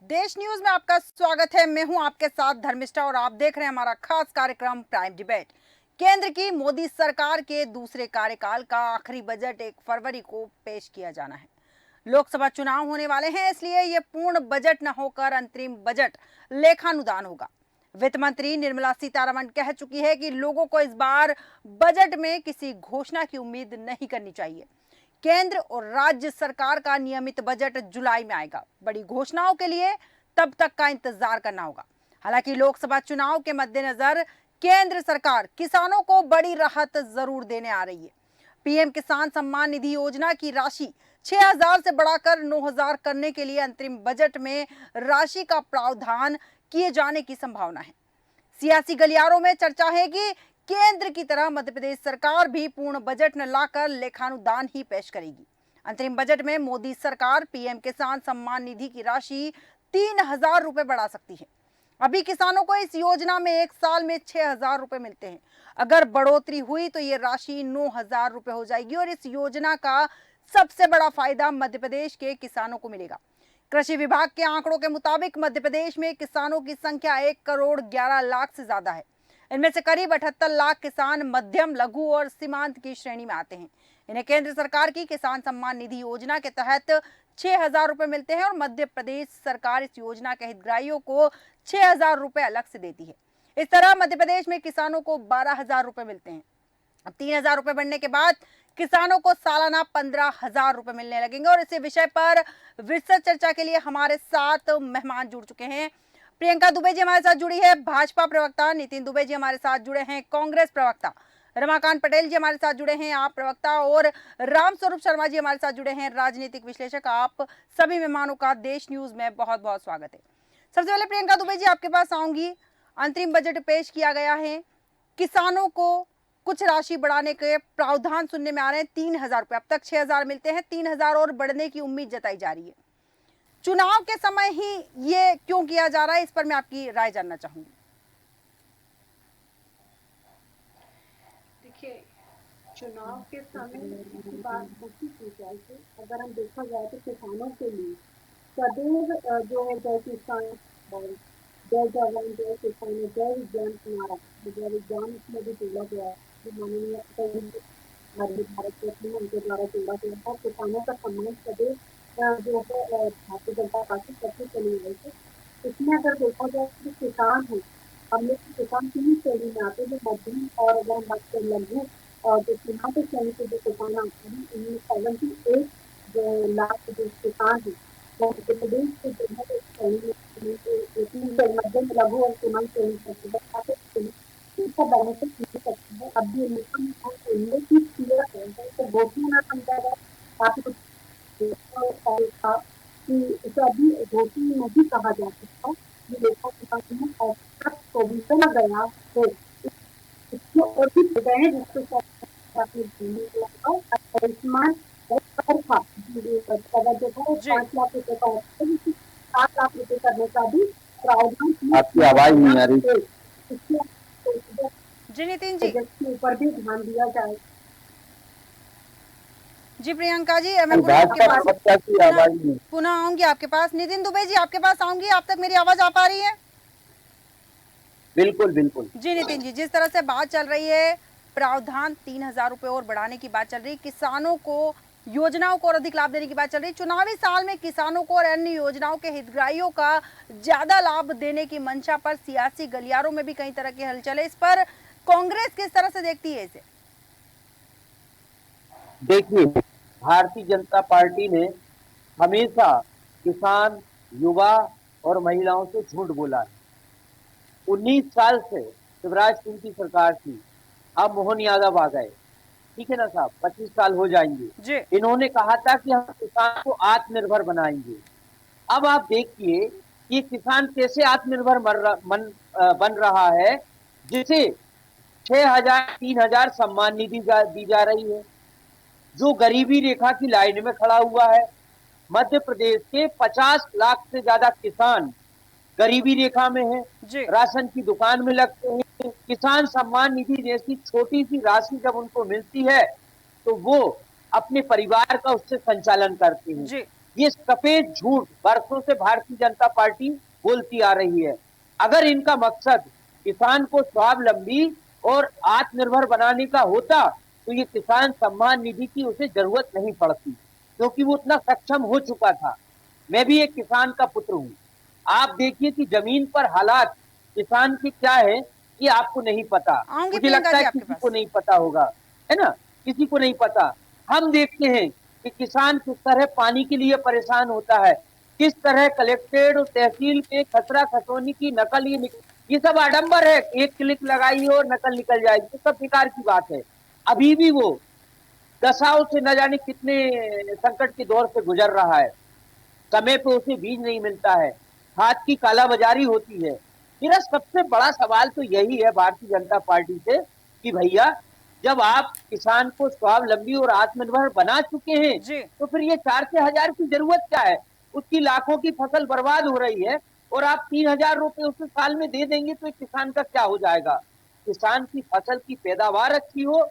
देश न्यूज में आपका स्वागत है। मैं हूं आपके साथ धर्मिष्ठा और आप देख रहे हैं हमारा खास कार्यक्रम प्राइम डिबेट। केंद्र की मोदी सरकार के दूसरे कार्यकाल का आखिरी बजट 1 फरवरी को पेश किया जाना है। लोकसभा चुनाव होने वाले हैं, इसलिए ये पूर्ण बजट न होकर अंतरिम बजट लेखानुदान होगा। वित्त मंत्री निर्मला सीतारमण कह चुकी है कि लोगों को इस बार बजट में किसी घोषणा की उम्मीद नहीं करनी चाहिए। केंद्र और राज्य सरकार का नियमित बजट जुलाई में आएगा। बड़ी घोषणाओं के लिए तब तक का इंतजार करना होगा। हालांकि लोकसभा चुनाव के मद्देनजर केंद्र सरकार किसानों को बड़ी राहत जरूर देने आ रही है। पीएम किसान सम्मान निधि योजना की राशि 6,000 से बढ़ाकर 9,000 करने के लिए अंतरिम बजट में राशि का प्रावधान किए जाने की संभावना है। सियासी गलियारों में चर्चा है कि केंद्र की तरह मध्य प्रदेश सरकार भी पूर्ण बजट न लाकर लेखानुदान ही पेश करेगी। अंतरिम बजट में मोदी सरकार पीएम किसान सम्मान निधि की राशि 3,000 रुपए बढ़ा सकती है। अभी किसानों को इस योजना में एक साल में 6,000 रुपए मिलते हैं। अगर बढ़ोतरी हुई तो ये राशि 9,000 रुपए हो जाएगी और इस योजना का सबसे बड़ा फायदा मध्य प्रदेश के किसानों को मिलेगा। कृषि विभाग के आंकड़ों के मुताबिक मध्य प्रदेश में किसानों की संख्या 1 करोड़ 11 लाख से ज्यादा है। इनमें से करीब 78 लाख किसान मध्यम, लघु और सीमांत की श्रेणी में आते हैं। इन्हें केंद्र सरकार की किसान सम्मान निधि योजना के तहत 6,000 रुपए मिलते हैं और मध्य प्रदेश सरकार इस योजना के हितग्राहियों को 6,000 रुपए अलग से देती है। इस तरह मध्य प्रदेश में किसानों को 12,000 रुपए मिलते हैं। अब 3,000 रुपए बढ़ने के बाद किसानों को सालाना 15,000 रुपए मिलने लगेंगे। और इसी विषय पर विस्तृत चर्चा के लिए हमारे साथ मेहमान जुड़ चुके हैं। प्रियंका दुबे जी हमारे साथ जुड़ी है, भाजपा प्रवक्ता। नितिन दुबे जी हमारे साथ जुड़े हैं, कांग्रेस प्रवक्ता। रमाकांत पटेल जी हमारे साथ जुड़े हैं, आप प्रवक्ता। और रामस्वरूप शर्मा जी हमारे साथ जुड़े हैं, राजनीतिक विश्लेषक। आप सभी मेहमानों का देश न्यूज में बहुत बहुत स्वागत है। सबसे पहले प्रियंका दुबे जी आपके पास आऊंगी। अंतरिम बजट पेश किया गया है, किसानों को कुछ राशि बढ़ाने के प्रावधान सुनने में आ रहे हैं। 3,000 रुपए, अब तक 6,000 मिलते हैं, 3,000 और बढ़ने की उम्मीद जताई जा रही है। चुनाव के समय ही ये क्यों किया जा रहा है, इस पर मैं आपकी राय जानना चाहूंगी। देखिए, चुनाव के समय की बात होती की जाए तो अगर हम देखा जाए तो किसानों के लिए सदैव जो है जय किसान और जय जवान जय किसान जय विज्ञान के नारा, जय विज्ञान इसमें भी जोड़ा गया है। जो माननीय भारत रत्न उनके द्वारा जोड़ा गया था। किसानों का सम्मान सदैव जो है भारतीय जनता पार्टी करती चली गई थी। इसमें अगर देखा जाए तो किसान है, हम लोग किसान 3 श्रेणी में आते हैं, जो मध्यम और अगर हम बात करें लघु और जो सीमांत श्रेणी के जो किसान आते हैं, इनमें 78 जो लाख जो किसान है वो मध्य प्रदेश के जो है एक श्रेणी में मध्यम, लघु और सीमांत श्रेणी करते हैं। इसका बेनिफिट मिल सकता है। अब भी उल्लेख किया है घोषणा ना समझा काफी कुछ था कि इसे अभी घोषणा नहीं कहा जा सकता। ये देखा कि और प्रोविजन गया है इसको और भी गए हैं जिसको आयुष्मान था जो है 5 लाख रुपए का होता है, 7 लाख रुपए करने का भी प्रावधान। आपकी आवाज नहीं आ रही। जी नितिन जी, के ऊपर भी ध्यान दिया जाए। जी प्रियंका जी, मैं पुनः आऊंगी आपके पास। नितिन दुबे जी आपके पास आऊंगी। आप तक मेरी आवाज आ पा रही है? बिल्कुल बिल्कुल। जी नितिन जी, जिस तरह से बात चल रही है, प्रावधान 3,000 रुपए और बढ़ाने की बात चल रही है, किसानों को योजनाओं को और अधिक लाभ देने की बात चल रही है। चुनावी साल में किसानों को और अन्य योजनाओं के हितग्राहियों का ज्यादा लाभ देने की मंशा पर सियासी गलियारों में भी कई तरह की हलचल है। इस पर कांग्रेस किस तरह से देखती है इसे? देखिए, भारतीय जनता पार्टी ने हमेशा किसान, युवा और महिलाओं से झूठ बोला है। 19 साल से शिवराज सिंह की सरकार थी, अब मोहन यादव आ गए, ठीक है ना साहब, 25 साल हो जाएंगे। इन्होंने कहा था कि हम किसान को आत्मनिर्भर बनाएंगे। अब आप देखिए कि किसान कैसे आत्मनिर्भर बन रहा है, जिसे 6,000 3,000 सम्मान निधि दी जा रही है, जो गरीबी रेखा की लाइन में खड़ा हुआ है। मध्य प्रदेश के 50 लाख से ज्यादा किसान गरीबी रेखा में है, राशन की दुकान में लगते हैं। किसान सम्मान निधि जैसी छोटी सी राशि जब उनको मिलती है तो वो अपने परिवार का उससे संचालन करते हैं। ये सफेद झूठ वर्षों से भारतीय जनता पार्टी बोलती आ रही है। अगर इनका मकसद किसान को स्वावलंबी और आत्मनिर्भर बनाने का होता तो ये किसान सम्मान निधि की उसे जरूरत नहीं पड़ती, क्योंकि वो उतना सक्षम हो चुका था। मैं भी एक किसान का पुत्र हूँ। आप देखिए कि जमीन पर हालात किसान के क्या है ये आपको नहीं पता। आऊंगी मुझे प्रियंका लगता जी है आपके किसी पास। को नहीं पता होगा, है ना, किसी को नहीं पता। हम देखते हैं कि किसान किस तरह पानी के लिए परेशान होता है, किस तरह कलेक्टेड और तहसील पे खसरा खसोनी की नकल ये सब आडंबर है। एक क्लिक लगाई और नकल निकल जाएगी, ये सब बेकार की बात है। अभी भी वो दशाओं से न जाने कितने संकट के दौर से गुजर रहा है। समय पे उसे बीज नहीं मिलता है, खाद की कालाबाजारी होती है। मेरा सबसे बड़ा सवाल तो यही है भारतीय जनता पार्टी से कि भैया जब आप किसान को स्वावलंबी और आत्मनिर्भर बना चुके हैं जी तो फिर ये 4 से 1000 की जरूरत क्या है? उसकी लाखों की फसल बर्बाद हो रही है और आप 3000 रुपए उसे साल में दे देंगे तो किसान का क्या हो जाएगा? किसान की फसल की पैदावार अच्छी हो,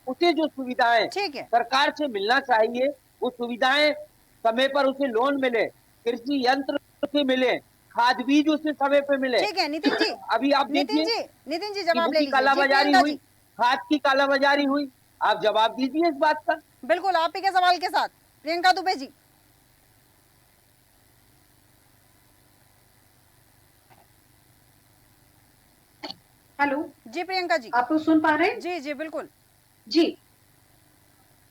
उसे जो सुविधाएं ठीक है। सरकार से मिलना चाहिए वो सुविधाएं समय पर उसे लोन मिले, कृषि यंत्र उसे मिले, खाद बीज उसे समय पे मिले। ठीक है नितिन जी। अभी आप देखिए नितिन जी गेहूं जवाब ले की लीजिए। जी कालाबाजारी प्रियंका हुई, जी, खाद की कालाबाजारी हुई, आप जवाब दीजिए इस बात का। बिल्कुल आप ही के सवाल के साथ प्रियंका दुबे जी। हेलो, जी प्रियंका जी। आप लोग सुन पा रहे हैं? जी जी बिल्कुल। जी,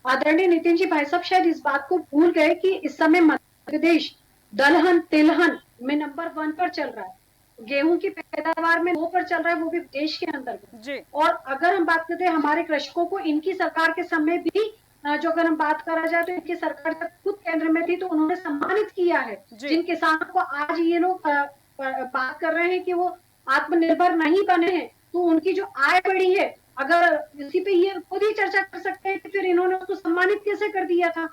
आदरणीय नितिन जी, भाई साहब शायद इस बात को भूल गए कि इस समय मध्य प्रदेश दलहन तिलहन में नंबर 1 पर चल रहा है। गेहूं की पैदावार में 2 पर चल रहा है, वो भी देश के अंतर्गत। जी और अगर हम बात करते हैं हमारे कृषकों को, इनकी सरकार के समय भी जो अगर हम बात करा जाए तो इनकी सरकार जब खुद केंद्र में थी तो उन्होंने सम्मानित किया है जी जिन किसानों को आज ये लोग बात कर रहे हैं कि वो आत्मनिर्भर नहीं बने हैं, तो उनकी जो आय बढ़ी है, अगर इसी पे ये खुद ही चर्चा कर सकते हैं कि फिर इन्होंने उसको सम्मानित कैसे कर दिया था।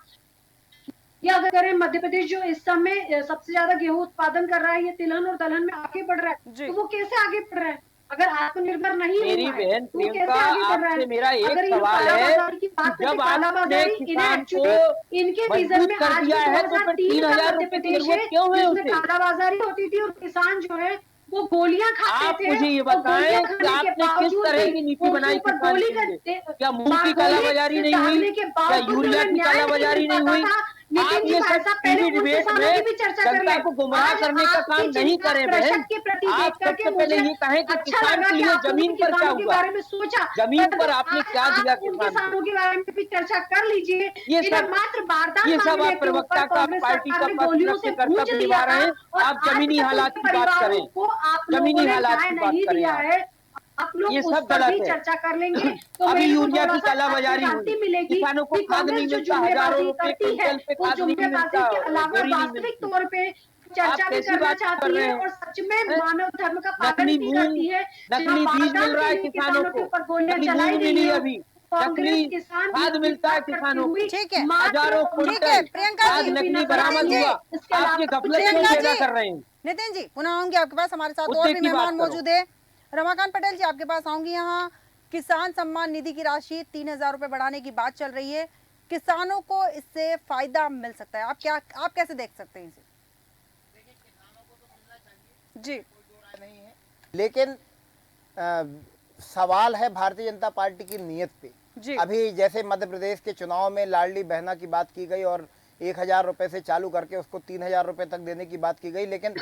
या अगर करें मध्य प्रदेश जो इस समय सबसे ज्यादा गेहूं उत्पादन कर रहा है, ये तिलहन और दलहन में आगे बढ़ रहा है, जी तो वो कैसे आगे बढ़ रहा है? अगर आत्मनिर्भर नहीं मेरी हुआ है बहन तो वो प्रियंका, कैसे आगे बढ़ रहा है? आपसे मेरा एक अगर ये सवाल है कालाबाजारी की कि बात करते, जब आपने कालाबाजारी इन्हें किसान को एक्चुअली इनके विजन मजबूत में कर आज दिया भी है तो फिर 2003 का 3000 मध्य रुपए की प्रदेश जरूरत है क्यों है जिसमें उसे? कालाबाजारी होती थी और किसान जो है वो गोलियां खाते आप थे, मुझे ये और गोलियां बताएं कि खाने के आपने किस बावजूद तरह भी की नीति उनके बनाई ऊपर किसान गोली के लिए? का क्या मुंह की गोली कालाबाजारी नहीं हुई? दागने के क्या बावजूद भी यूरिया उन्हें की न्याय नहीं मिल कालाबाजारी नहीं पाता हुई? था। आप नितिन जी, ये भाई सब साहब पहले टीवी उन डिबेट किसानों की में भी चर्चा कर जनता ले। को गुमराह आज करने का आपकी काम नहीं चिंता करें बहन। कृषक के प्रति देख आप करके सबसे पहले मुझे ये कहें कि अच्छा किसान लगा के कि लिए आपने उन जमीन पर क्या किसानों के हुआ, बारे में सोचा। जमीन परंतु पर आपने आज क्या दिया आप उन किसान को? किसानों के बारे में भी चर्चा कर लीजिए ये जिन्हें सब मात्र बारदान ये सब मांगने आप के ऊपर प्रवक्ता का कांग्रेस पार्टी सरकार का ने पक्ष गोलियों रख से के गूंज कर्तव्य लिया निभा था, रहे हैं। और आप आज जमीनी तक हालात उनके की बात करें, परिवारों को आप लोगों जमीनी ने हालात न्याय की बात नहीं करें दिया आप। है। आप ये लोग उस सब पर गलत भी है। चर्चा कर लेंगे तो अभी मेरे को यूरिया थोड़ा की सा कालाबाजारी हुई, शांति मिलेगी किसानों को कि खाद नहीं कांग्रेस जो मिलता, हजारों जुमलेबाजी रुपए करती है, क्विंटल पे वो खाद नहीं जुमलेबाजी मिलता, के अलावा बोरी नहीं वास्तविक मिलती। तौर पे आप चर्चा भी कैसी करना बात कर चाहती रहे है हैं? और सच में हैं? मानव धर्म का पालन नकली भी मूंग, करती है। जहां नकली बीज मिल बारदान रहा के है लिए किसानों किसानों के को, ऊपर गोलियां नकली चलाई मूंग गई मिली हो, अभी, कांग्रेस नकली किसान खाद विरोधी मिलता है बात करती किसानों को, हुई ठीक है। मात्र हजारों और ठीक मात्र है क्विंटल प्रियंका खाद जी। चुनावी नकली नजर बरामद आती है। हुआ। इसके आप ये अलावा कुछ गफलत क्यों प्रियंका पैदा जी, कर रहे हैं? नितिन जी पुनः आऊंगी आपके पास, हमारे साथ और मुद्दे भी की बात मेहमान करो। मौजूद है। रमाकांत पटेल जी आपके पास आऊंगी। यहाँ किसान सम्मान निधि की राशि 3000 रुपए बढ़ाने की बात चल रही है, किसानों को इससे फायदा मिल सकता है, आप कैसे देख सकते हैं इसे? जी लेकिन सवाल है भारतीय जनता पार्टी की नीयत पे। जी अभी जैसे मध्य प्रदेश के चुनाव में लाडली बहना की बात की गई और 1000 रुपये से चालू करके उसको 3000 रुपये तक देने की बात की गई, लेकिन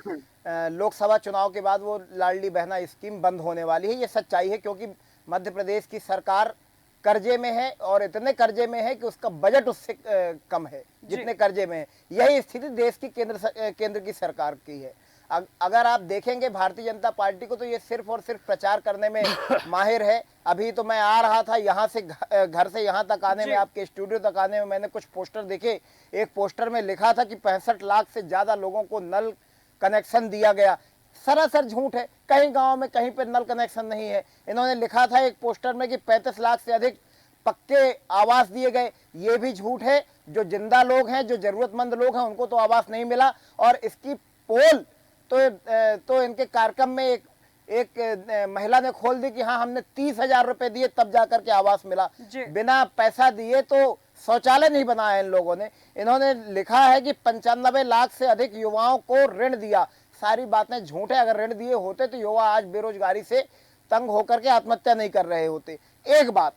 लोकसभा चुनाव के बाद वो लाडली बहना स्कीम बंद होने वाली है। ये सच्चाई है, क्योंकि मध्य प्रदेश की सरकार कर्जे में है और इतने कर्जे में है कि उसका बजट उससे कम है जितने कर्जे में है। यही स्थिति देश की केंद्र की सरकार की है। अगर आप देखेंगे भारतीय जनता पार्टी को तो ये सिर्फ और सिर्फ प्रचार करने में माहिर है। अभी तो मैं आ रहा था यहाँ से, घर से यहाँ तक आने में, आपके स्टूडियो तक आने में मैंने कुछ पोस्टर देखे। एक पोस्टर में लिखा था कि 65 लाख से ज़्यादा लोगों को नल कनेक्शन दिया गया। सरासर झूठ है, कहीं गांव में कहीं पे नल कनेक्शन नहीं है। इन्होंने लिखा था एक पोस्टर में कि 35 लाख से अधिक पक्के आवास दिए गए। ये भी झूठ है। जो जिंदा लोग हैं, जो जरूरतमंद लोग हैं, उनको तो आवास नहीं मिला। और इसकी पोल तो इनके कार्यक्रम में एक महिला ने खोल दी कि हाँ हमने 30,000 रुपए दिए तब जाकर के आवास मिला, जी। बिना पैसा दिए तो शौचालय नहीं बनाया इन लोगों ने। इन्होंने लिखा है कि 95 लाख से अधिक युवाओं को ऋण दिया। सारी बातें झूठ है। अगर ऋण दिए होते तो युवा आज बेरोजगारी से तंग होकर के आत्महत्या नहीं कर रहे होते। एक बात,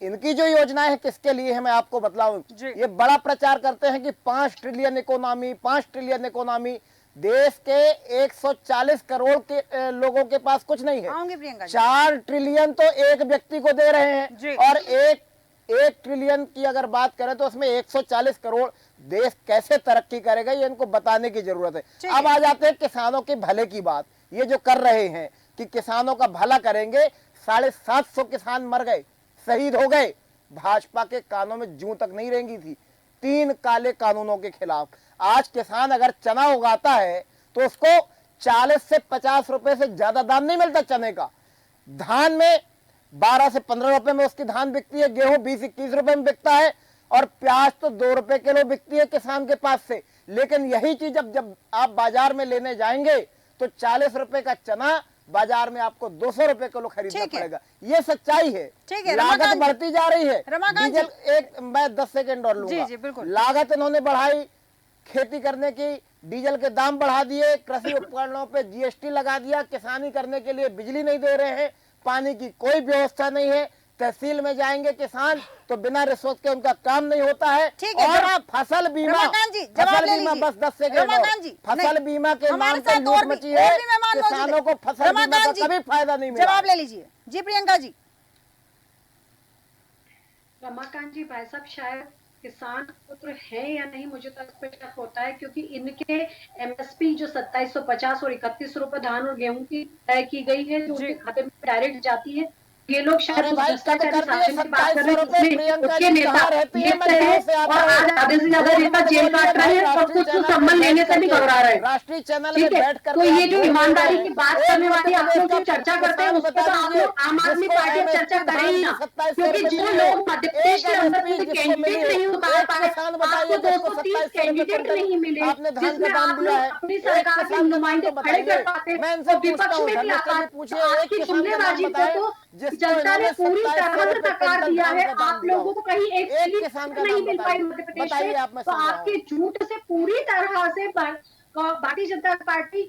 इनकी जो योजनाएं है किसके लिए है मैं आपको बतलाऊं। जी। ये बड़ा प्रचार करते हैं कि 5 ट्रिलियन इकोनॉमी, 5 ट्रिलियन इकोनॉमी। देश के 140 करोड़ के लोगों के पास कुछ नहीं है। आऊंगी प्रियंका जी। 4 ट्रिलियन तो एक व्यक्ति को दे रहे जी। हैं और एक ट्रिलियन की अगर बात करें तो उसमें 140 करोड़। देश कैसे तरक्की करेगा ये इनको बताने की जरूरत ठीक है। अब है। आ जाते हैं किसानों के भले की बात। ये जो कर रहे हैं कि किसानों का भला करेंगे, 750 किसान मर गए, शहीद हो गए। भाजपा के कानों में जूं तक नहीं रेंगी थी 3 काले कानूनों के खिलाफ। आज किसान अगर चना उगाता है तो उसको 40 से 50 रुपए से ज्यादा दाम नहीं मिलता चने का। धान में 12 से 15 रुपए में उसकी धान बिकती है, गेहूं 20-21 रुपए में बिकता है और प्याज तो 2 रुपए किलो बिकती है किसान के पास से। लेकिन यही चीज जब आप बाजार में लेने जाएंगे तो 40 रुपए का चना बाजार में आपको 200 रुपए किलो खरीदना ठीक है। पड़ेगा। ये सच्चाई है। ठीक है, लागत रमाकांत जी। बढ़ती जा रही है। रमाकांत डीजल मैं 10 सेकेंड और लूंगा। जी, बिल्कुल। लागत इन्होंने बढ़ाई, खेती करने की, डीजल के दाम बढ़ा दिए, कृषि उपकरणों पे जीएसटी लगा दिया, किसानी करने के लिए बिजली नहीं दे रहे हैं, पानी की कोई व्यवस्था नहीं है। तहसील में जाएंगे किसान तो बिना रिश्वत के उनका काम नहीं होता है। ठीक है, और जवाब- फसल बीमा, रमाकांत जी, जवाब फसल ले बीमा लीजिए। बस 10 सेकेंड रमाकांत जी, फसल नहीं, बीमा के हमारे नाम पर साथ लूट और भी मची है। मेहमान मौजूद हैं। किसानों को फसल बीमा रमाकांत का जी, कभी फायदा नहीं मिला। जवाब ले लीजिए। जी प्रियंका जी। रमाकांत जी, भाई साहब शायद किसान पुत्र है या नहीं मुझे तो इस पे शक होता है, क्योंकि इनके एमएसपी जो 2750 और 31 रुपए धान और गेहूं की तय की गई है जो जी। उनके खाते में डायरेक्ट जाती है। ये लोग शायद अरे उस भाई, भ्रष्टाचारी कब करती है शासन की बात कर रहे 2700 हैं रुपए? जिसमें प्रियंका उसके जी नेता कहाँ रहती है? जीत मैं रहे गाँव हैं से आता और हूँ। आज आधे से ज्यादा नेता जेल काट रहे हैं और कुछ तो सम्मान लेने से भी घबरा रहे हैं। राष्ट्रीय चैनल ठीक में है, बैठ कर तो ये जो ईमानदारी की बात करने वाली आप लोग जो चर्चा करते हैं उसको तो आप लोग आम आदमी पार्टी अब चर्चा करें ही ना, क्योंकि जो लोग मध्य प्रदेश के अंदर कोई कैंडिडेट नहीं उतार पाए, आपको 230 कैंडिडेट नहीं मिले जिसमें आप लोग अपनी सरकार के नुमाइंदे खड़े कर पाते, तो विपक्ष में भी आता। तो आपकी जुमलेबाजी को तो जनता ने पूरी तरह से नकार दिया है। आप लोगों को कहीं एक सीट नहीं मिल पाई मध्य प्रदेश में, तो आपके झूठ से पूरी तरह से भारतीय जनता पार्टी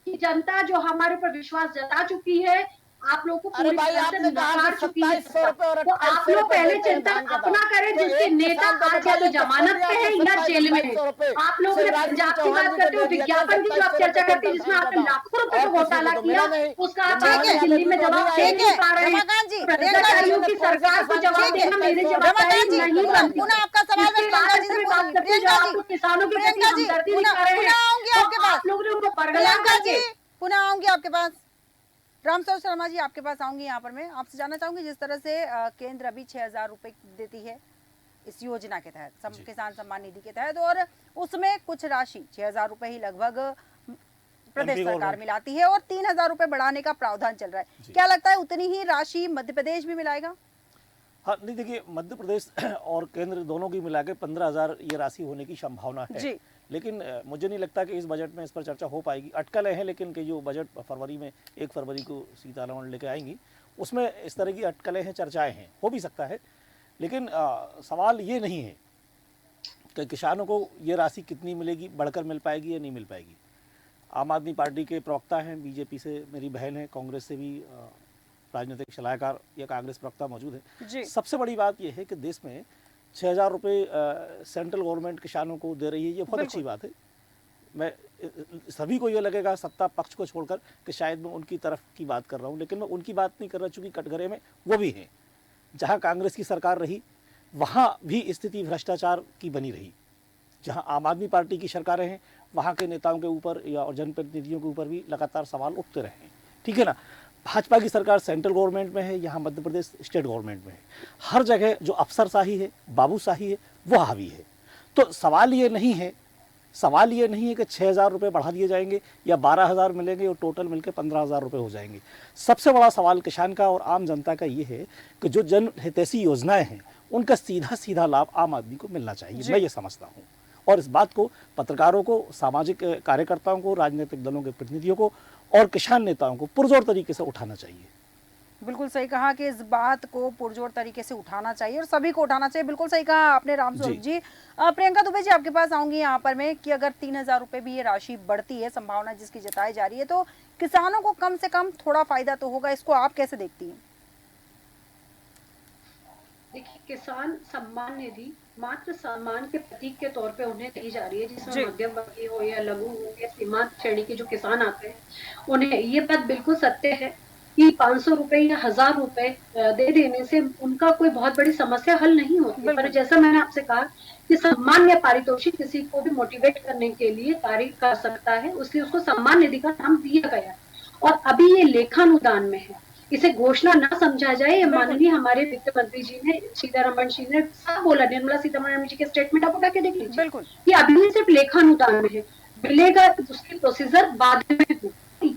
की जनता जो हमारे ऊपर विश्वास जता चुकी है, आप लोगों को अरे पूरी भाई, तरह से आपने कहा नकार कि चुकी है। 2700 रुपए और तो आप 2800 लोग पहले रुपए चिंतन धान का अपना दाम। करें तो जिसके एक नेता किसान को आज या तो बताइए जमानत पे है या जेल में है। 2700 आप लोगों ने शिवराज पंजाब की सिंह बात चौहान करते हो, जी को विज्ञापन की जो आप चर्चा करते हैं जिसमें आपने लाखों रुपए का घोटाला किया, उसका आप आज दिल्ली में जवाब दे ठीक नहीं है, पा रहे हैं। रमाकांत जी, भ्रष्टाचारियों की सरकार को जवाब ठीक है, देना मेरी रमाकांत जी, जवाबदारी नहीं बनती। पुनः आपका सवाल मैं जिसके प्रियंका जी से बारे में बात पूछूंगी। करते हैं, जो प्रियंका आप जी, लोग किसानों के प्रति प्रियंका जी, हमदर्दी पुनः दिखा रहे पुनः हैं, आऊंगी तो आपके पास। आप लोगों ने उनको बरगला प्रियंका करके जी, पुनः आऊंगी आपके पास। रामस्वरूप शर्मा जी, आपके पास आऊंगी। यहाँ पर मैं आपसे जानना चाहूंगी, जिस तरह से केंद्र अभी 6000 रुपए देती है इस योजना के तहत, किसान सम्मान निधि के तहत, और उसमें कुछ राशि 6000 रुपए ही लगभग प्रदेश सरकार मिलाती है और 3000 रुपए बढ़ाने का प्रावधान चल रहा है। क्या लगता है उतनी ही राशि मध्य प्रदेश भी मिलाएगा? हाँ, नहीं, देखिए, मध्य प्रदेश और केंद्र दोनों की मिला के 15,000 ये राशि होने की संभावना है जी। लेकिन मुझे नहीं लगता कि इस बजट में इस पर चर्चा हो पाएगी। अटकलें हैं, लेकिन कि जो बजट फरवरी में 1 फरवरी को सीतारमण लेके आएंगी उसमें इस तरह की अटकलें हैं, चर्चाएं हैं, हो भी सकता है। लेकिन सवाल ये नहीं है कि किसानों को ये राशि कितनी मिलेगी, बढ़कर मिल पाएगी या नहीं मिल पाएगी। आम आदमी पार्टी के प्रवक्ता हैं, बीजेपी से मेरी बहन है, कांग्रेस से भी राजनीतिक सलाहकार या कांग्रेस प्रवक्ता मौजूद है। सबसे बड़ी बात यह है कि देश में 6000 रुपये सेंट्रल गवर्नमेंट किसानों को दे रही है, ये बहुत अच्छी बात है। मैं सभी को ये लगेगा, सत्ता पक्ष को छोड़कर, कि शायद मैं उनकी तरफ की बात कर रहा हूँ, लेकिन मैं उनकी बात नहीं कर रहा, चूँकि कटघरे में वो भी हैं। जहाँ कांग्रेस की सरकार रही वहाँ भी स्थिति भ्रष्टाचार की बनी रही। जहाँ आम आदमी पार्टी की सरकारें हैं वहाँ के नेताओं के ऊपर या और जनप्रतिनिधियों के ऊपर भी लगातार सवाल उठते रहे हैं, ठीक है ना। भाजपा की सरकार सेंट्रल गवर्नमेंट में है, यहाँ मध्य प्रदेश स्टेट गवर्नमेंट में है। हर जगह जो अफसरशाही है, बाबूशाही है, वो हावी है। तो सवाल ये नहीं है कि 6000 रुपये बढ़ा दिए जाएंगे या 12000 मिलेंगे और टोटल मिलकर 15000 रुपये हो जाएंगे। सबसे बड़ा सवाल किसान का और आम जनता का ये है कि जो जन हितैषी योजनाएं हैं उनका सीधा सीधा लाभ आम आदमी को मिलना चाहिए, मैं ये समझता हूँ। और इस बात को पत्रकारों को, सामाजिक कार्यकर्ताओं को, राजनीतिक दलों के प्रतिनिधियों को और किसान नेताओं को पुरजोर तरीके से उठाना चाहिए। बिल्कुल सही कहा कि इस बात को पुरजोर तरीके से उठाना चाहिए और सभी को उठाना चाहिए। बिल्कुल सही कहा आपने राम स्वरूप जी। प्रियंका दुबे जी, आपके पास आऊंगी यहाँ पर मैं कि अगर 3,000 रुपए भी ये राशि बढ़ती है, संभावना जिसकी जताई जा रही है, तो किसानों को कम से कम थोड़ा फायदा तो होगा। इसको आप कैसे देखती हैं? देखिए, किसान सम्मान निधि मात्र सम्मान के प्रतीक के तौर पे उन्हें दी जा रही है, जी। जिसमें मध्यम वर्गीय हो या लघु हो या सीमांत श्रेणी के जो किसान आते हैं, उन्हें ये बात बिल्कुल सत्य है कि 500 रुपए या 1,000 रुपए दे देने से उनका कोई बहुत बड़ी समस्या हल नहीं होती। पर जैसा मैंने आपसे कहा कि सम्मान या पारितोषिक किसी को भी मोटिवेट करने के लिए कार्य कर सकता है, इसलिए उसको सम्मान निधि का नाम दिया गया और अभी ये लेखानुदान में है, इसे घोषणा ना समझा जाए। ये माननीय हमारे वित्त मंत्री जी ने, सीतारमण जी ने सब बोला, निर्मला सीतारमण जी के स्टेटमेंट आप उठा के देख लीजिए कि अभी ये सिर्फ लेखानुदान में है, मिलेगा उसकी प्रोसीजर बाद में हो।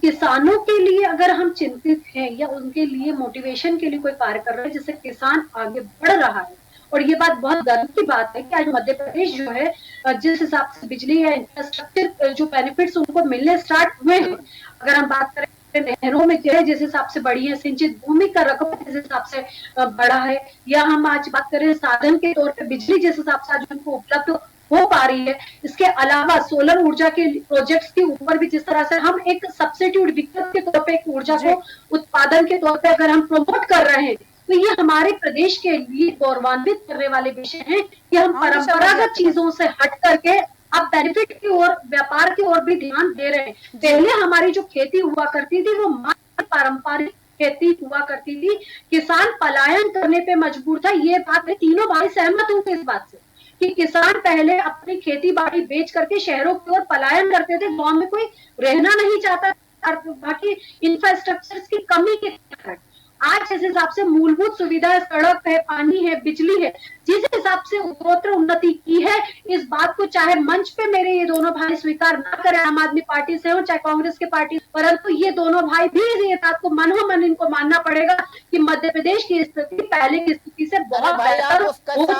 किसानों के लिए अगर हम चिंतित हैं या उनके लिए मोटिवेशन के लिए कोई कार्य कर रहे हैं जिससे किसान आगे बढ़ रहा है, और ये बात बहुत गर्व की बात है कि आज मध्य प्रदेश जो है, जिस हिसाब से बिजली या इंफ्रास्ट्रक्चर जो बेनिफिट्स उनको मिलने स्टार्ट हुए हैं, अगर हम बात करें नहरों में जो है जिस हिसाब से बढ़ी है, सिंचित भूमि का रकबा जिस हिसाब से बढ़ा है, या हम आज बात करें साधन के तौर पे बिजली जिस हिसाब से आज उनको उपलब्ध हो पा रही है, इसके अलावा सोलर ऊर्जा के प्रोजेक्ट्स के ऊपर भी जिस तरह से हम एक सब्स्टिट्यूट विकल्प के तौर पे एक ऊर्जा को उत्पादन के तौर पे अगर हम प्रमोट कर रहे हैं, तो ये हमारे प्रदेश के लिए गौरवान्वित करने वाले विषय हैं कि हम परंपरागत चीजों से हट करके अब बेनिफिट की ओर, व्यापार की ओर भी ध्यान दे रहे हैं। पहले हमारी जो खेती हुआ करती थी वो मात्र पारंपरिक खेती हुआ करती थी, किसान पलायन करने पे मजबूर था। ये बात मैं तीनों भाई सहमत हूँ इस बात से कि किसान पहले अपनी खेती बाड़ी बेच करके शहरों की ओर पलायन करते थे, गांव में कोई रहना नहीं चाहता बाकी इंफ्रास्ट्रक्चर की कमी के कारण। आज जिस हिसाब से मूलभूत सुविधा, सड़क है, पानी है, बिजली है, जिस हिसाब से उत्तरोत्तर उन्नति की है, इस बात को चाहे मंच पे मेरे ये दोनों भाई स्वीकार ना करें, आम आदमी पार्टी से हो चाहे कांग्रेस के पार्टी, परंतु ये दोनों भाई भी ये बात को मनो मन इनको मानना पड़ेगा कि मध्य प्रदेश की स्थिति पहले की स्थिति से बहुत बेहतर हो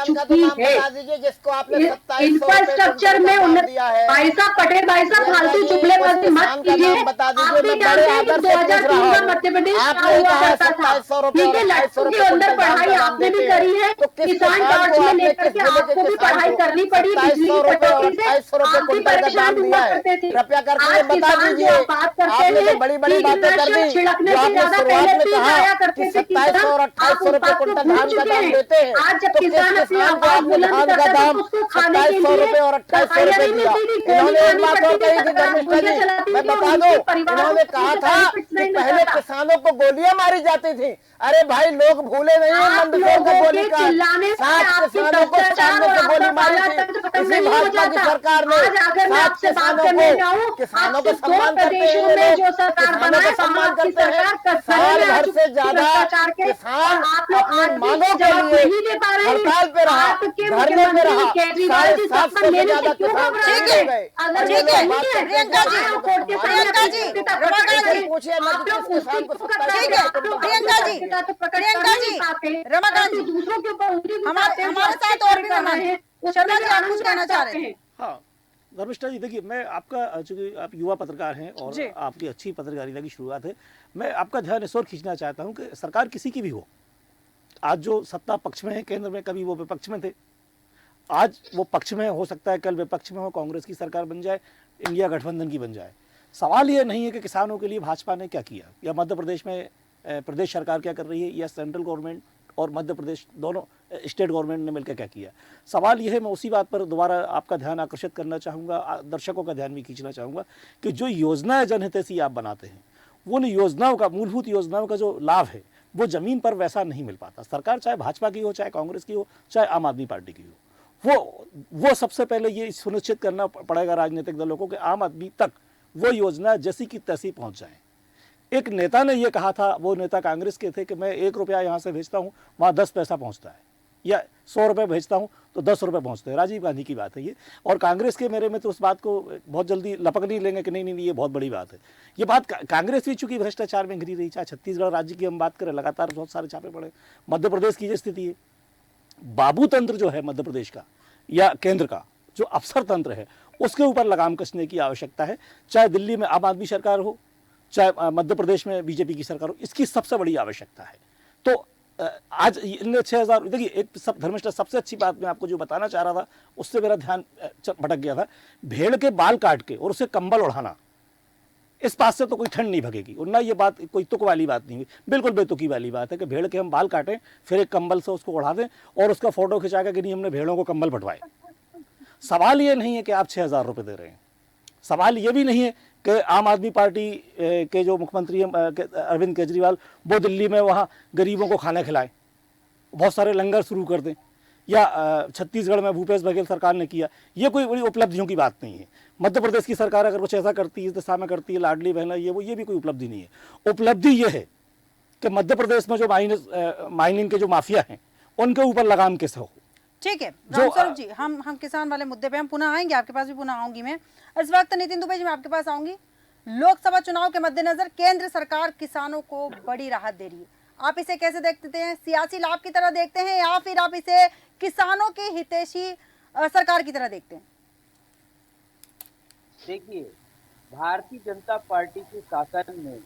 चुकी है। इंफ्रास्ट्रक्चर में उन्नति, भाई साहब पटेल भाई साहब फालतू जुमलेबाजी मत कीजिए। आप भी जानते हैं कि 2003 में मध्य प्रदेश क्या हुआ करता था, ठीक है, लड़कों के अंदर पढ़ाई आपने भी करी है, किसान कार्ड में लेकर के आपको भी पढ़ाई करनी पड़ी, बिजली कटौती से आप भी परेशान हुआ करते थे। कृपया करके आज बता किसान दीजिए, जो बात करते आपने हैं तो बड़ी बड़ी बातें कर दी, छिड़कने जो से आपने ज्यादा शुरुआत पहले में भी कहा आया कि करते थे 2700 और 2800 रुपए कुंटल धान का दाम देते हैं, आज जब तो किस किसान अपनी किसान को आवाज आपने बुलंद धान का करता है दाम तो उसको खाने के 2700 लिए रुपए और 2800 रुपए दिया। इन्होंने एक बात और कही थी धर्मिष्ठा जी, मैं बता दूं, इन्होंने कहा था कि पहले किसानों को गोलियां मारी जाती थी। अरे भाई, लोग भूले नहीं है मंदसौर का गोली का, 7 किसानों को सामने से गोली मारी थी इसी भाजपा की सरकार ने। 7 किसानों को सम्मान करते हैं ये लोग, किसानों को सम्मान करते हैं। साल भर से ज्यादा किसान अपनी मांगों के लिए हड़ताल पे रहा, धरने पे रहा, 750 से ज्यादा किसान ठीक है, प्रियंका जी, रमाकांत जी, पूछिए ना कि किस किसान को ठीक है, प्रियंका जी, रमाकांत जी, दूसरों के ऊपर उंगली हमारे साथ और भी मेहमान हैं। शर्मा जी, आप कुछ कहना चाह रहे थे? हाँ, धर्मिष्ठा जी, देखिए, मैं आपका, चूंकि आप युवा पत्रकार हैं और जी। आपकी अच्छी पत्रकारिता की शुरुआत है, मैं आपका ध्यान इस ओर खींचना चाहता हूं कि सरकार किसी की भी हो, आज जो सत्ता पक्ष में है केंद्र में, कभी वो विपक्ष में थे, आज वो पक्ष में हो सकता है कल विपक्ष में हो, कांग्रेस की सरकार बन जाए, इंडिया गठबंधन की बन जाए। सवाल ये नहीं है कि किसानों के लिए भाजपा ने क्या किया या मध्य प्रदेश में प्रदेश सरकार क्या कर रही है या सेंट्रल गवर्नमेंट और मध्य प्रदेश दोनों स्टेट गवर्नमेंट ने मिलकर क्या किया। सवाल यह है, मैं उसी बात पर दोबारा आपका ध्यान आकर्षित करना चाहूँगा, दर्शकों का ध्यान भी खींचना चाहूँगा कि जो योजनाएं जनहितैषी आप बनाते हैं, वो उन योजनाओं का, मूलभूत योजनाओं का जो लाभ है वो ज़मीन पर वैसा नहीं मिल पाता। सरकार चाहे भाजपा की हो, चाहे कांग्रेस की हो, चाहे आम आदमी पार्टी की हो, वो सबसे पहले ये सुनिश्चित करना पड़ेगा राजनीतिक दलों को कि आम आदमी तक वो योजना जैसी की तैसी पहुँच जाए। एक नेता ने ये कहा था, वो नेता कांग्रेस के थे, कि मैं 1 रुपया यहाँ से भेजता हूँ वहाँ 10 पैसा पहुँचता है, या 100 रुपये भेजता हूँ तो 10 रुपये पहुँचते हैं। राजीव गांधी की बात है ये, और कांग्रेस के मेरे मित्र उस बात को बहुत जल्दी लपक नहीं लेंगे कि नहीं ये बहुत बड़ी बात है। ये बात कांग्रेस भी चूंकि भ्रष्टाचार में घिरी रही, चाहे छत्तीसगढ़ राज्य की हम बात करें, लगातार बहुत सारे छापे पड़े। मध्य प्रदेश की जो स्थिति है, बाबू तंत्र जो है मध्य प्रदेश का या केंद्र का, जो अफसर तंत्र है उसके ऊपर लगाम कसने की आवश्यकता है। चाहे दिल्ली में आम आदमी सरकार हो, चाहे मध्य प्रदेश में बीजेपी की सरकार हो, इसकी सबसे बड़ी आवश्यकता है। तो आज इनने 6,000, देखिए एक सब धर्मिष्ठा सबसे अच्छी बात मैं आपको जो बताना चाह रहा था उससे मेरा ध्यान भटक गया था। भेड़ के बाल काट के और उसे कंबल ओढ़ाना, इस बात से तो कोई ठंड नहीं भगेगी। और ना ये बात कोई तुक वाली बात नहीं हुई, बिल्कुल बेतुकी वाली बात है कि भेड़ के हम बाल काटें फिर एक कंबल से उसको ओढ़ा दें और उसका फोटो खिंचा के कि नहीं हमने भेड़ों को कंबल बंटवाए। सवाल ये नहीं है कि आप 6,000 रुपये दे रहे हैं, सवाल ये भी नहीं है कि आम आदमी पार्टी के जो मुख्यमंत्री हैं अरविंद केजरीवाल, वो दिल्ली में वहाँ गरीबों को खाना खिलाएं, बहुत सारे लंगर शुरू कर दें, या छत्तीसगढ़ में भूपेश बघेल सरकार ने किया। ये कोई बड़ी उपलब्धियों की बात नहीं है। मध्य प्रदेश की सरकार अगर कुछ ऐसा करती है, इस दिशा में करती है, लाडली बहना ये भी कोई उपलब्धि नहीं है। उपलब्धि ये है कि मध्य प्रदेश में जो माइनिंग के जो माफिया हैं उनके ऊपर लगाम कैसे हो। ठीक है रामस्वरूप जी, हम किसान वाले मुद्दे पे हम पुनः आएंगे, आपके पास भी पुनः आऊंगी मैं। इस वक्त नितिन दुबे जी मैं आपके पास आऊंगी। लोकसभा चुनाव के मद्देनजर केंद्र सरकार किसानों को बड़ी राहत दे रही है, आप इसे कैसे देखते हैं? सियासी लाभ की तरह देखते हैं या फिर आप इसे किसानों की हितैषी सरकार की तरह देखते हैं? देखिए, भारतीय जनता पार्टी के शासन में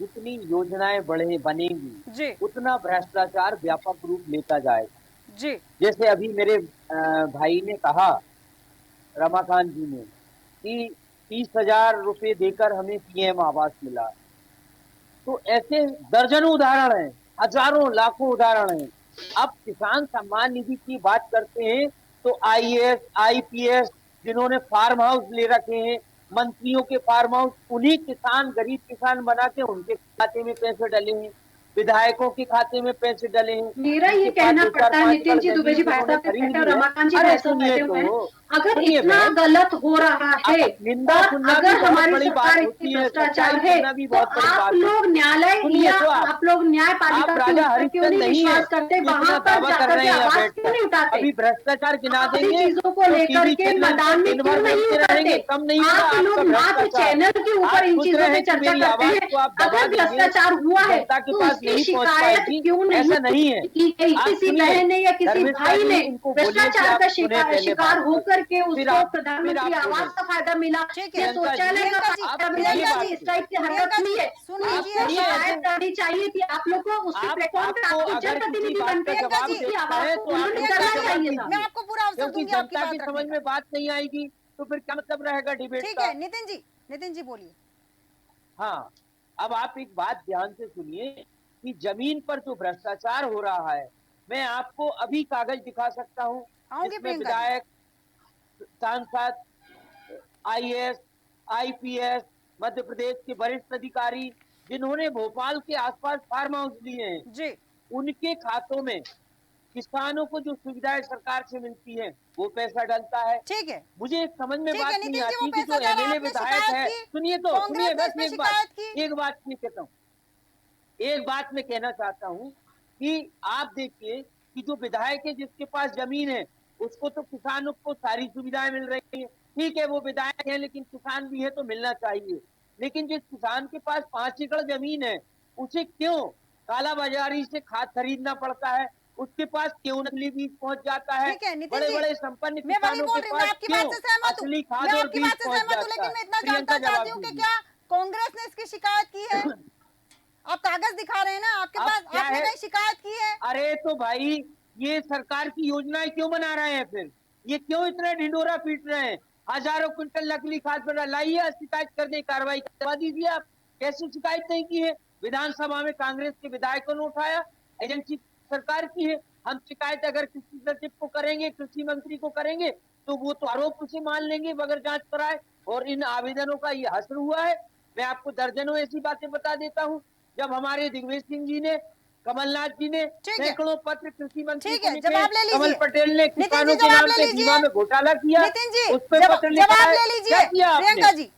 जितनी योजनाएं बनेंगी जी उतना भ्रष्टाचार व्यापक रूप लेता जाएगा। जी जैसे अभी मेरे भाई ने कहा, रमाकांत जी ने, कि 30,000 रुपए देकर हमें पीएम आवास मिला, तो ऐसे दर्जनों उदाहरण हैं, हजारों लाखों उदाहरण हैं। अब किसान सम्मान निधि की बात करते हैं तो आईएएस आईपीएस जिन्होंने फार्म हाउस ले रखे हैं, मंत्रियों के फार्म हाउस, उन्हीं किसान, गरीब किसान बना के उनके खाते में पैसे डले हैं, विधायकों के खाते में पैसे डले हैं। मेरा ये कहना पड़ता है नितिन जी, दुबे जी भाई साहब ने बैठे और रमाकांत जी भाई साहब बैठे हुए हैं, अगर इतना गलत हो रहा है और अगर हमारी सरकार इतनी भ्रष्टाचार है तो आप लोग न्यायालय या आप लोग न्यायपालिका के ऊपर क्यों नहीं विश्वास करते? वहां पर जाकर के आवाज क्यों नहीं उठाते? अभी भ्रष्टाचार गिना अपनी देंगे चीजों को लेकर के मैदान में क्यों नहीं उतरते? कम नहीं आप लोग मात्र चैनल के ऊपर इन चीजों पे चर्चा करते हैं। अगर भ्रष्टाचार हुआ है तो उसकी शिकायत क्यों नहीं है की गई? किसी बहन ने या किसी भाई ने भ्रष्टाचार का शिकार होकर के उसको प्रधानमंत्री आवास का फायदा मिला, ये शौचालय का फायदा मिला, इस टाइप की हरकत नहीं है। आपको शिकायत करनी चाहिए कि आप लोग को उसके प्लेटफॉर्म पे आपको जनप्रतिनिधि बनते हैं उसकी आवाज को उन्होंने करना चाहिए था। मैं आपको पूरा अवसर दूंगी आपकी जनता बात की समझ रखने में बात नहीं आएगी तो फिर क्या मतलब रहेगा डिबेट का। ठीक का? है नितिन जी बोलिए। हाँ, अब आप एक बात ध्यान से सुनिए कि जमीन पर जो भ्रष्टाचार हो रहा है, मैं आपको अभी कागज दिखा सकता हूँ जिसमें विधायक, सांसद, आईएएस आईपीएस, मध्य प्रदेश के वरिष्ठ अधिकारी जिन्होंने भोपाल के आसपास फार्म हाउस लिए हैं जी, उनके खातों में किसानों को जो सुविधाएं सरकार से मिलती है वो पैसा डलता है। ठीक है, मुझे समझ में बात नहीं आती कि जो पैसा एमएलए विधायक है, सुनिए तो सुनिए बस एक बात ये कहता हूँ, एक बात मैं कहना चाहता हूँ कि आप देखिए कि जो विधायक है जिसके पास जमीन है उसको तो किसानों को सारी सुविधाएं मिल रही है, ठीक है वो विधायक है लेकिन किसान भी है तो मिलना चाहिए। लेकिन जिस किसान के पास 5 एकड़ जमीन है उसे क्यों काला बाजारी से खाद खरीदना पड़ता है? उसके पास क्यों नकली बीज पहुंच जाता है? बड़े बड़े संपन्न किसानों के पास क्यों असली खाद और बीज पहुंच जाता है? प्रियंका जवाब दीजिए। क्या कांग्रेस ने इसकी शिकायत की है? आप कागज दिखा रहे हैं ना आपके पास, आपने कहीं शिकायत की है? अरे तो भाई ये सरकार की योजनाएं क्यों बना रहे हैं? फिर ये क्यों इतना ढिंडोरा पीट रहे हैं? हजारों क्विंटल नकली खाद पर लाइए, शिकायत कर दे, कार्रवाई करवा दीजिए। आप कैसे शिकायत नहीं की है? विधानसभा में कांग्रेस के विधायकों ने उठाया, एजेंसी सरकार की है। हम शिकायत अगर कृषि सचिव को करेंगे, कृषि मंत्री को करेंगे तो वो तो आरोप उसे मान लेंगे बगैर जांच कराए। और इन आवेदनों का ये हश्र हुआ है। मैं आपको दर्जनों ऐसी बातें बता देता हूँ। जब हमारे दिग्विजय सिंह जी ने, कमलनाथ जी ने सैकड़ों पत्र कृषि मंत्री को लिखे, कमल पटेल ने किसानों के नाम पे बीमा में घोटाला किया, उस पर पत्र लिखा है, क्या किया आपने?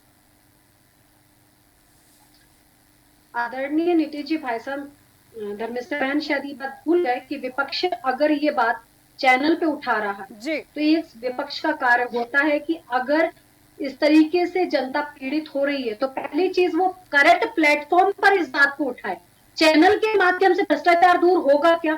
आदरणीय नितिन जी भाई साहब, धर्मेंद्र बहन शायद ये बात भूल गए कि विपक्ष अगर ये बात चैनल पे उठा रहा है तो ये विपक्ष का कार्य होता है कि अगर इस तरीके से जनता पीड़ित हो रही है तो पहली चीज वो करेक्ट प्लेटफॉर्म पर इस बात को उठाए। चैनल के माध्यम से भ्रष्टाचार दूर होगा क्या?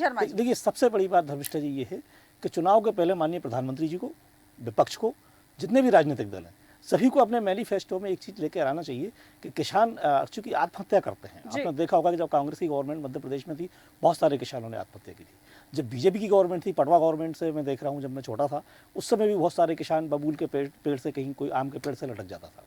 शर्मा जी। देखिए, सबसे बड़ी बात धर्मिष्ठा जी ये है कि चुनाव के पहले माननीय प्रधानमंत्री जी को, विपक्ष को, जितने भी राजनीतिक दल हैं, सभी को अपने मैनिफेस्टो में एक चीज़ लेकर आना चाहिए कि किसान चूंकि आत्महत्या करते हैं। जी। आपने देखा होगा कि जब कांग्रेस की गवर्नमेंट मध्य प्रदेश में थी, बहुत सारे किसानों ने आत्महत्या की थी। जब बीजेपी की गवर्नमेंट थी, पटवा गवर्नमेंट से मैं देख रहा हूँ, जब मैं छोटा था उस समय भी बहुत सारे किसान बबूल के पेड़ से, कहीं कोई आम के पेड़ से लटक जाता था।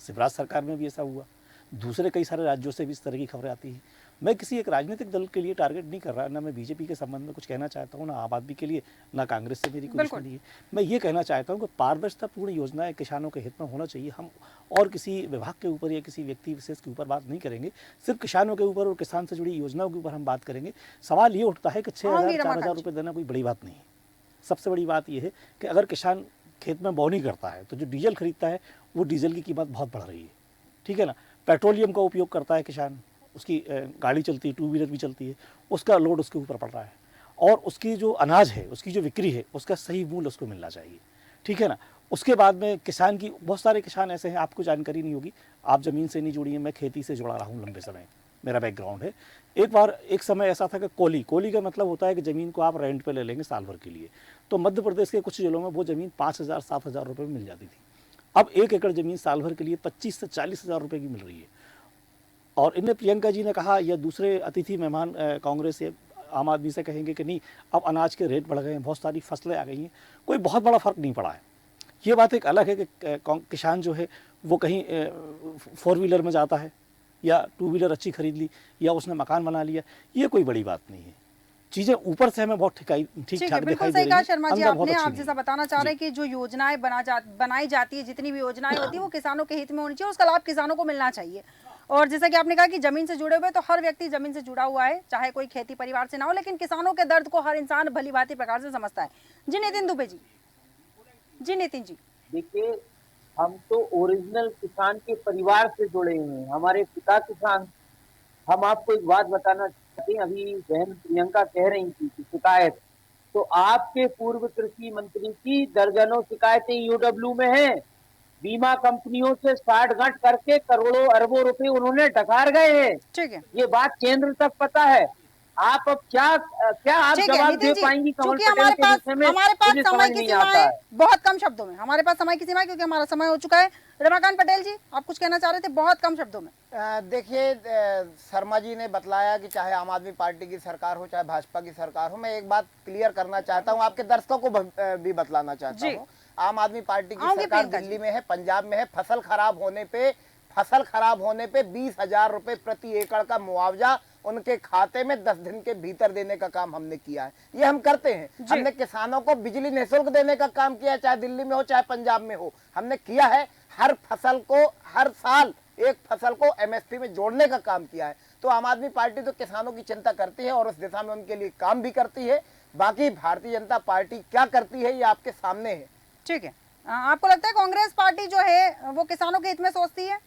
शिवराज सरकार में भी ऐसा हुआ, दूसरे कई सारे राज्यों से भी इस तरह की खबरें आती हैं। मैं किसी एक राजनीतिक दल के लिए टारगेट नहीं कर रहा, ना मैं बीजेपी के संबंध में कुछ कहना चाहता हूँ, ना आम आदमी के लिए, ना कांग्रेस से मेरी कोई बिल्कुल। दुश्मनी है। मैं ये कहना चाहता हूँ कि पारदर्शितापूर्ण योजनाएं किसानों के हित में होना चाहिए। हम और किसी विभाग के ऊपर या किसी व्यक्ति विशेष के ऊपर बात नहीं करेंगे, सिर्फ किसानों के ऊपर और किसान से जुड़ी योजनाओं के ऊपर हम बात करेंगे। सवाल ये उठता है कि 6,000 4,000 रुपये देना कोई बड़ी बात नहीं है। सबसे बड़ी बात यह है कि अगर किसान खेत में बोनी करता है तो जो डीजल खरीदता है वो डीजल की कीमत बहुत बढ़ रही है, ठीक है ना। पेट्रोलियम का उपयोग करता है किसान, उसकी गाड़ी चलती है, टू व्हीलर भी चलती है, उसका लोड उसके ऊपर पड़ रहा है, और उसकी जो अनाज है, उसकी जो बिक्री है, उसका सही मूल्य उसको मिलना चाहिए, ठीक है ना। उसके बाद में किसान की, बहुत सारे किसान ऐसे हैं, आपको जानकारी नहीं होगी, आप ज़मीन से नहीं जुड़ी हैं, मैं खेती से जुड़ा रहा हूँ लंबे समय, मेरा बैकग्राउंड है। एक समय ऐसा था कि कोली का मतलब होता है कि ज़मीन को आप रेंट पे ले लेंगे साल भर के लिए। तो मध्य प्रदेश के कुछ जिलों में वो ज़मीन 5,000 7,000 रुपये में मिल जाती थी। अब 1 एकड़ ज़मीन साल भर के लिए 25 से 40,000 रुपये की मिल रही है। और इनमें प्रियंका जी ने कहा, या दूसरे अतिथि मेहमान कांग्रेस या आम आदमी से कहेंगे कि नहीं, अब अनाज के रेट बढ़ गए हैं, बहुत सारी फसलें आ गई हैं, कोई बहुत बड़ा फ़र्क नहीं पड़ा है। ये बात एक अलग है कि किसान जो है वो कहीं 4 व्हीलर में जाता है या 2 व्हीलर अच्छी खरीद ली या उसने मकान बना लिया, ये कोई बड़ी बात नहीं है। चीज़ें ऊपर से हमें बहुत ठीक ठाक ठीक है, दिखाई बिल्कुल दे सही रही कहा हैं, शर्मा जी अंदर बहुत आपने। अच्छी आप नहीं जैसा है। बताना चाह रहे हैं कि जो योजनाएं बनाई जाती है, जितनी भी योजनाएं होती है वो किसानों के हित में होनी चाहिए, उसका लाभ किसानों को मिलना चाहिए। और जैसा कि आपने कहा कि जमीन से जुड़े हुए, तो हर व्यक्ति जमीन से जुड़ा हुआ है, चाहे कोई खेती परिवार से ना हो, लेकिन किसानों के दर्द को हर इंसान भली भांति प्रकार से समझता है। जी नितिन दुबे जी। जी नितिन जी। देखिए, हम तो ओरिजिनल किसान के परिवार से जुड़े हुए हैं, हमारे पिता किसान। हम आपको एक बात बताना चाहते हैं, अभी बहन प्रियंका कह रही थी कि शिकायत, तो आपके पूर्व कृषि मंत्री की दर्जनों शिकायतें यूडब्ल्यू में हैं। बीमा कंपनियों से साठगांठ करके करोड़ों अरबों रुपए उन्होंने डकार गए हैं। ठीक है, ये बात केंद्र तक पता है। आप अब क्या आप ठीक है जवाब नितिन दे जी। पाएंगी कमल चूंकि पटेल के विषय में, हमारे पास मुझे समय समझ की नहीं सीमा आता है, है। बहुत कम शब्दों में हमारे पास समय की सीमा है, क्योंकि हमारा समय हो चुका है। रमाकांत पटेल जी, आप कुछ कहना चाह रहे थे बहुत कम शब्दों में। देखिए, शर्मा जी ने बतलाया कि चाहे आम आदमी पार्टी की सरकार हो, चाहे भाजपा की सरकार हो, मैं एक बात क्लियर करना चाहता हूं, आपके दर्शकों को भी बतलाना चाहता जी। हूं। आम आदमी पार्टी की आऊंगी सरकार प्रियंका जी। दिल्ली में है, पंजाब में है। फसल खराब होने पे 20,000 रुपए प्रति एकड़ का मुआवजा उनके खाते में 10 दिन के भीतर देने का काम हमने किया है। ये हम करते हैं। जी। हमने किसानों को बिजली निःशुल्क देने का काम किया, चाहे दिल्ली में हो चाहे पंजाब में हो, हमने किया है। हर फसल को, हर साल एक फसल को एमएसपी में जोड़ने का काम किया है। तो आम आदमी पार्टी तो किसानों की चिंता करती है और उस दिशा में उनके लिए काम भी करती है। बाकी भारतीय जनता पार्टी क्या करती है ये आपके सामने है। ठीक है, आपको लगता है कांग्रेस पार्टी जो है वो किसानों के हित में सोचती है?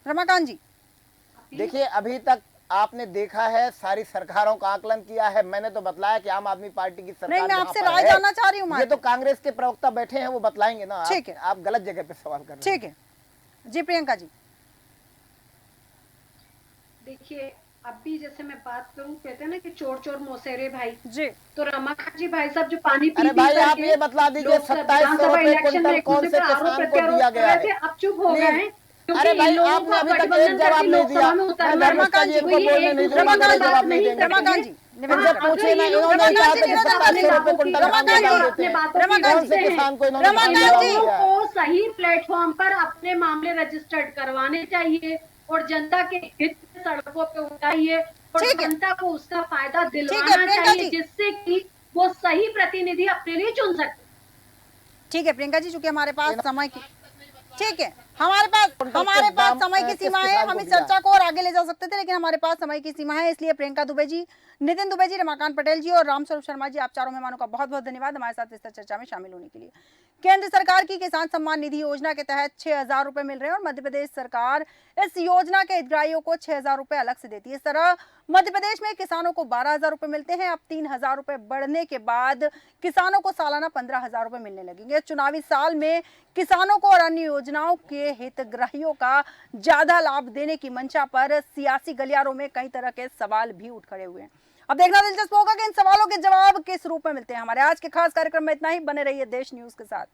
रमाकांत जी। देखिए, अभी तक आपने देखा है, सारी सरकारों का आकलन किया है। मैंने तो बतलाया कि आम आदमी पार्टी की सरकार नहीं, मैं जहां आपसे पर राय है, जानना चाह रही हूँ। ये तो कांग्रेस के प्रवक्ता बैठे हैं, वो बतलाएंगे ना। ठीक है। आप गलत जगह पे सवाल कर रहे हैं। ठीक है जी। प्रियंका जी। देखिए, अब भी जैसे मैं बात करूं, कहते हैं ना कि चोर चोर मौसेरे भाई। जी। तो रमाकांत जी भाई साहब जो पानी पी अरे पी भाई, आप करके ये बतला दीजिए, लोकसभा 2700 रुपए इलेक्शन में क्विंटल एक कौन दूसरे से पर आरोप किसान को प्रत्यारोप दिया कर गया रहे थे, है? अब चुप हो गए हैं, क्योंकि अरे भाई, इन लोगों आपने को अभी तक एक गठबंधन जवाब करके नहीं दिया। लोकसभा में मैं उतरना है। धर्मकांत जी तो को ये बोलने एक नहीं दूसरे दूंगा, पर मेरा बात जवाब नहीं नहीं देंगे। रमाकांत जी, इनसे पूछे ना, इन्होंने रमाकांत कहा जी, था कि निवेदन 2700 रुपए क्विंटल हम रमाकांत दिला जी, देते हैं। रमाकांत कौन से जी, किसान को इन्होंने रमाकांत जवाब जी, दिया है? को सही प्लेटफॉर्म पर अपने मामले रजिस्टर्ड करवाने चाहिए और जनता के हित में सड़कों पे उठाइए और ठीक है। जनता को उसका फायदा ठीक है, दिलवाना प्रियंका चाहिए, जी। जिससे कि वो सही प्रतिनिधि अपने लिए चुन सके। ठीक है प्रियंका जी, चूंकि हमारे पास समय की, ठीक है, हमारे पास समय की सीमा है। हम इस चर्चा को और आगे ले जा सकते थे, लेकिन हमारे पास समय की सीमा है। इसलिए प्रियंका दुबे जी, नितिन दुबे जी, रमाकांत पटेल जी और रामस्वरूप शर्मा जी, आप चारों मेहमानों का बहुत बहुत धन्यवाद हमारे साथ विस्तृत चर्चा में शामिल होने के लिए। केंद्र सरकार की किसान सम्मान निधि योजना के तहत 6,000 रुपए मिल रहे हैं और मध्य प्रदेश सरकार इस योजना के हितग्राहियों को 6,000 रुपए अलग से देती है। इस तरह मध्य प्रदेश में किसानों को 12,000 रुपए मिलते हैं। अब 3,000 रुपए बढ़ने के बाद किसानों को सालाना 15,000 रुपए मिलने लगेंगे। चुनावी साल में किसानों को और अन्य योजनाओं के हितग्राहियों का ज्यादा लाभ देने की मंशा पर सियासी गलियारों में कई तरह के सवाल भी उठ खड़े हुए हैं। अब देखना दिलचस्प होगा कि इन सवालों के जवाब किस रूप में मिलते हैं। हमारे आज के खास कार्यक्रम में इतना ही। बने रहिए देश न्यूज के साथ।